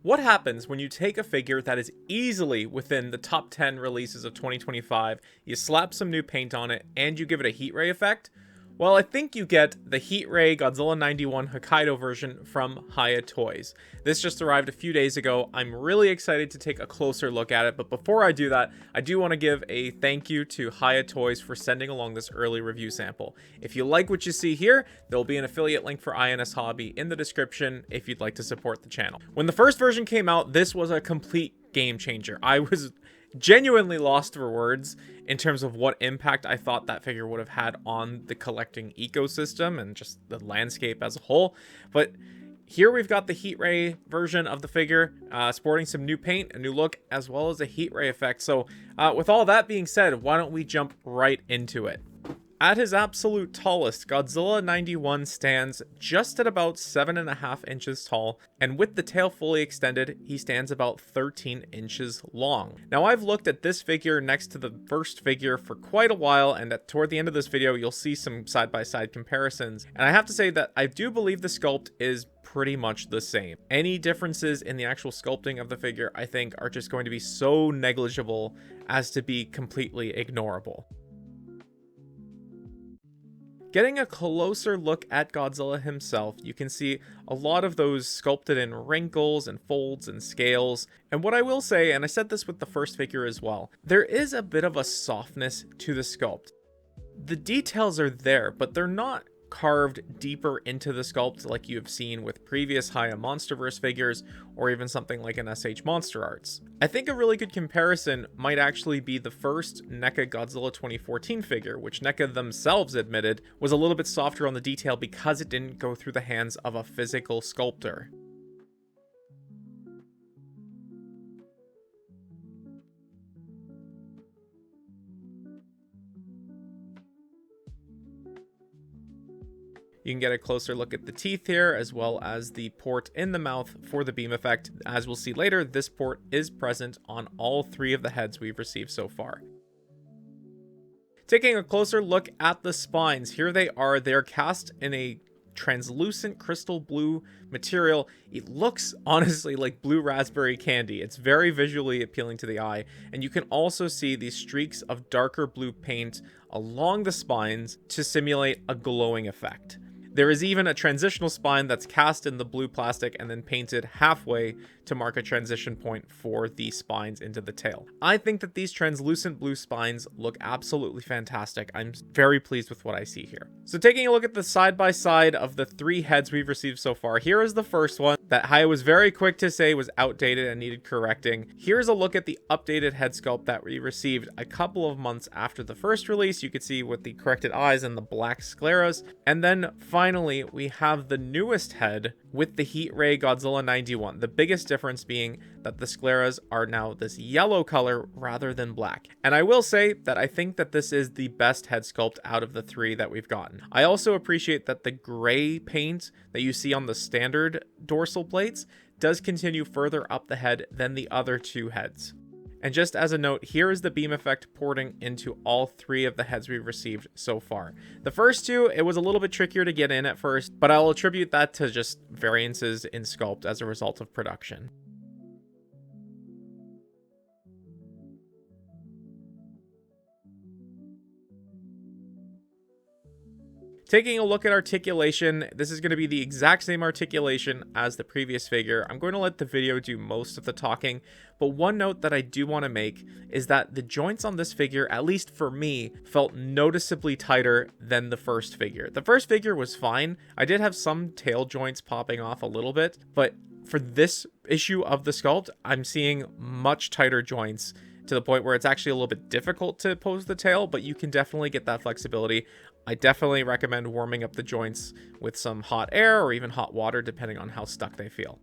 What happens when you take a figure that is easily within the top 10 releases of 2025, you slap some new paint on it, and you give it a heat ray effect? Well, I think you get the Heat Ray Godzilla 91 Hokkaido version from Hiya Toys. This just arrived a few days ago. I'm really excited to take a closer look at it, but before I do that, I do want to give a thank you to Hiya Toys for sending along this early review sample. If you like what you see here, there will be an affiliate link for INS Hobby in the description if you'd like to support the channel. When the first version came out, this was a complete game changer. I was genuinely lost for words in terms of what impact I thought that figure would have had on the collecting ecosystem and just the landscape as a whole. But here we've got the heat ray version of the figure, sporting some new paint, a new look, as well as a heat ray effect. So with all that being said, why don't we jump right into it? At his absolute tallest, Godzilla 91 stands just at about 7.5 inches tall, and with the tail fully extended, he stands about 13 inches long. Now, I've looked at this figure next to the first figure for quite a while, and toward the end of this video, you'll see some side-by-side comparisons, and I have to say that I do believe the sculpt is pretty much the same. Any differences in the actual sculpting of the figure, I think, are just going to be so negligible as to be completely ignorable. Getting a closer look at Godzilla himself, you can see a lot of those sculpted in wrinkles and folds and scales. And what I will say, and I said this with the first figure as well, there is a bit of a softness to the sculpt. The details are there, but they're not carved deeper into the sculpt like you have seen with previous Hiya Monsterverse figures or even something like an SH Monster Arts. I think a really good comparison might actually be the first NECA Godzilla 2014 figure, which NECA themselves admitted was a little bit softer on the detail because it didn't go through the hands of a physical sculptor. You can get a closer look at the teeth here, as well as the port in the mouth for the beam effect. As we'll see later, this port is present on all three of the heads we've received so far. Taking a closer look at the spines, here they are. They're cast in a translucent crystal blue material. It looks honestly like blue raspberry candy. It's very visually appealing to the eye, and you can also see these streaks of darker blue paint along the spines to simulate a glowing effect. There is even a transitional spine that's cast in the blue plastic and then painted halfway to mark a transition point for the spines into the tail. I think that these translucent blue spines look absolutely fantastic. I'm very pleased with what I see here. So taking a look at the side-by-side of the three heads we've received so far, here is the first one that Hiya was very quick to say was outdated and needed correcting. Here's a look at the updated head sculpt that we received a couple of months after the first release. You could see with the corrected eyes and the black scleras. And then finally, we have the newest head with the Heat Ray Godzilla 91. The biggest difference being that the scleras are now this yellow color rather than black. And I will say that I think that this is the best head sculpt out of the three that we've gotten. I also appreciate that the gray paint that you see on the standard dorsal plates does continue further up the head than the other two heads. And just as a note, here is the beam effect porting into all three of the heads we've received so far. The first two, it was a little bit trickier to get in at first, but I'll attribute that to just variances in sculpt as a result of production. Taking a look at articulation, this is going to be the exact same articulation as the previous figure. I'm going to let the video do most of the talking, but one note that I do want to make is that the joints on this figure, at least for me, felt noticeably tighter than the first figure. The first figure was fine. I did have some tail joints popping off a little bit, but for this issue of the sculpt, I'm seeing much tighter joints to the point where it's actually a little bit difficult to pose the tail, but you can definitely get that flexibility. I definitely recommend warming up the joints with some hot air or even hot water, depending on how stuck they feel.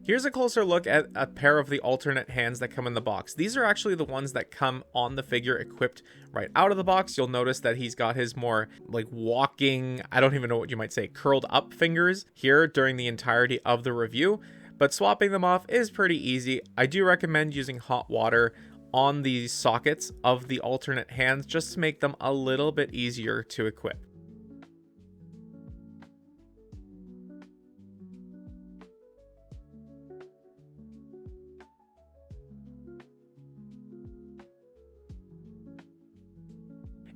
Here's a closer look at a pair of the alternate hands that come in the box. These are actually the ones that come on the figure equipped right out of the box. You'll notice that he's got his more like walking, I don't even know what you might say, curled up fingers here during the entirety of the review. But swapping them off is pretty easy. I do recommend using hot water on the sockets of the alternate hands just to make them a little bit easier to equip.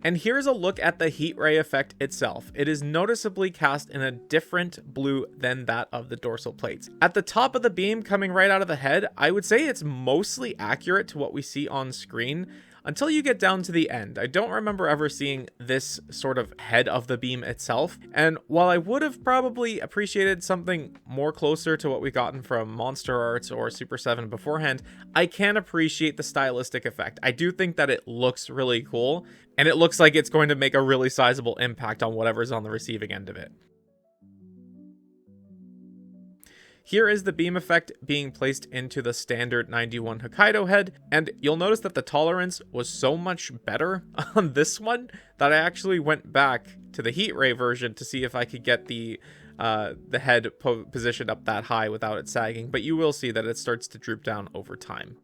And here's a look at the heat ray effect itself. It is noticeably cast in a different blue than that of the dorsal plates. At the top of the beam coming right out of the head, I would say it's mostly accurate to what we see on screen until you get down to the end. I don't remember ever seeing this sort of head of the beam itself. And while I would have probably appreciated something more closer to what we gotten from Monster Arts or Super 7 beforehand, I can appreciate the stylistic effect. I do think that it looks really cool, and it looks like it's going to make a really sizable impact on whatever's on the receiving end of it. Here is the beam effect being placed into the standard 91 Hokkaido head, and you'll notice that the tolerance was so much better on this one that I actually went back to the heat ray version to see if I could get the head positioned up that high without it sagging, but you will see that it starts to droop down over time.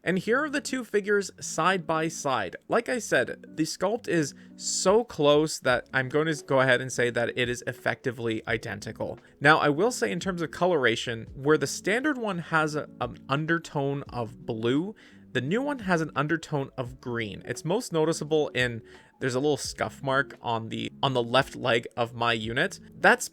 And here are the two figures side by side. Like I said, the sculpt is so close that I'm going to go ahead and say that it is effectively identical. Now, I will say in terms of coloration, where the standard one has an undertone of blue, the new one has an undertone of green. It's most noticeable in there's a little scuff mark on the left leg of my unit. That's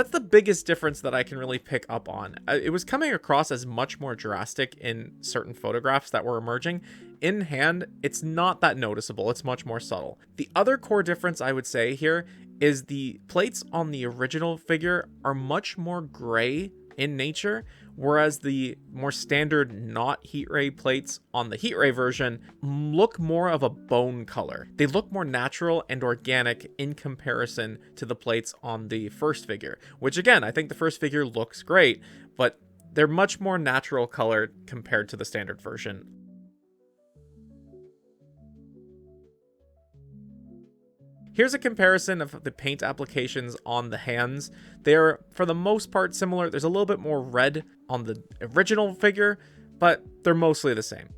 the biggest difference that I can really pick up on. It was coming across as much more drastic in certain photographs that were emerging. In hand, it's not that noticeable. It's much more subtle. The other core difference I would say here is the plates on the original figure are much more gray in nature, whereas the more standard not heat ray plates on the heat ray version look more of a bone color. They look more natural and organic in comparison to the plates on the first figure, which again, I think the first figure looks great, but they're much more natural colored compared to the standard version. Here's a comparison of the paint applications on the hands. They're, for the most part, similar. There's a little bit more red on the original figure, but they're mostly the same.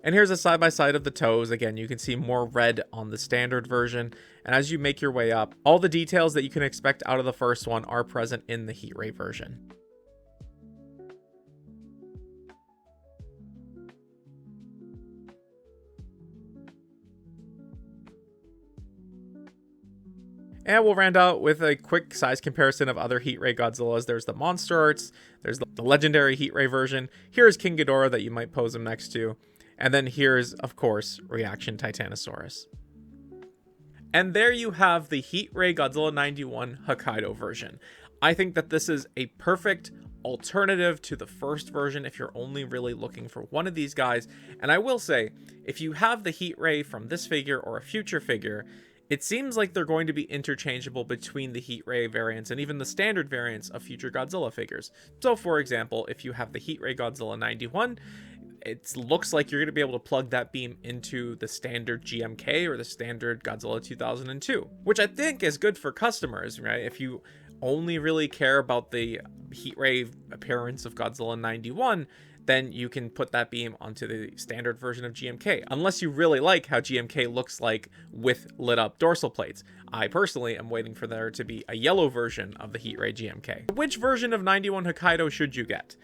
And here's a side-by-side of the toes. Again, you can see more red on the standard version. And as you make your way up, all the details that you can expect out of the first one are present in the heat ray version. And we'll round out with a quick size comparison of other Heat Ray Godzillas. There's the Monster Arts, there's the legendary Heat Ray version. Here's King Ghidorah that you might pose him next to. And then here's, of course, Reaction Titanosaurus. And there you have the Heat Ray Godzilla 91 Hokkaido version. I think that this is a perfect alternative to the first version if you're only really looking for one of these guys. And I will say, if you have the Heat Ray from this figure or a future figure, it seems like they're going to be interchangeable between the Heat Ray variants and even the standard variants of future Godzilla figures. So for example, if you have the Heat Ray Godzilla 91, it looks like you're going to be able to plug that beam into the standard GMK or the standard Godzilla 2002, which I think is good for customers, right? If you only really care about the Heat Ray appearance of Godzilla 91, then you can put that beam onto the standard version of GMK, unless you really like how GMK looks like with lit up dorsal plates. I personally am waiting for there to be a yellow version of the Heat Ray GMK. Which version of 91 Hokkaido should you get?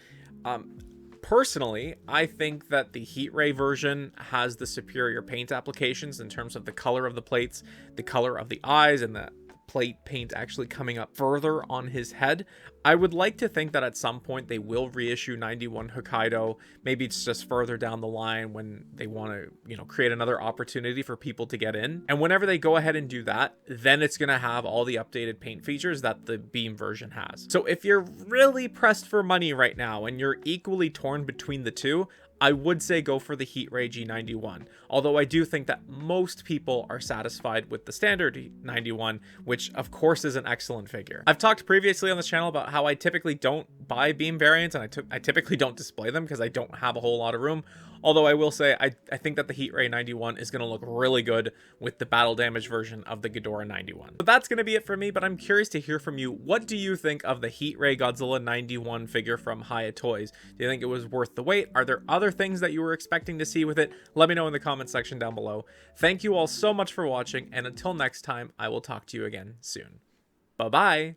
Personally, I think that the Heat Ray version has the superior paint applications in terms of the color of the plates, the color of the eyes, and the plate paint actually coming up further on his head. I would like to think that at some point they will reissue 91 Hokkaido. Maybe it's just further down the line when they want to, you know, create another opportunity for people to get in. And whenever they go ahead and do that, then it's going to have all the updated paint features that the Beam version has. So if you're really pressed for money right now and you're equally torn between the two, I would say go for the Heatray G91, although I do think that most people are satisfied with the standard 91, which of course is an excellent figure. I've talked previously on this channel about how I typically don't buy Beam variants, and I typically don't display them because I don't have a whole lot of room. Although I will say, I think that the Heatray 91 is going to look really good with the battle damage version of the Ghidorah 91. So that's going to be it for me, but I'm curious to hear from you. What do you think of the Heatray Godzilla 91 figure from Hiya Toys? Do you think it was worth the wait? Are there other things that you were expecting to see with it? Let me know in the comment section down below. Thank you all so much for watching, and until next time, I will talk to you again soon. Bye-bye!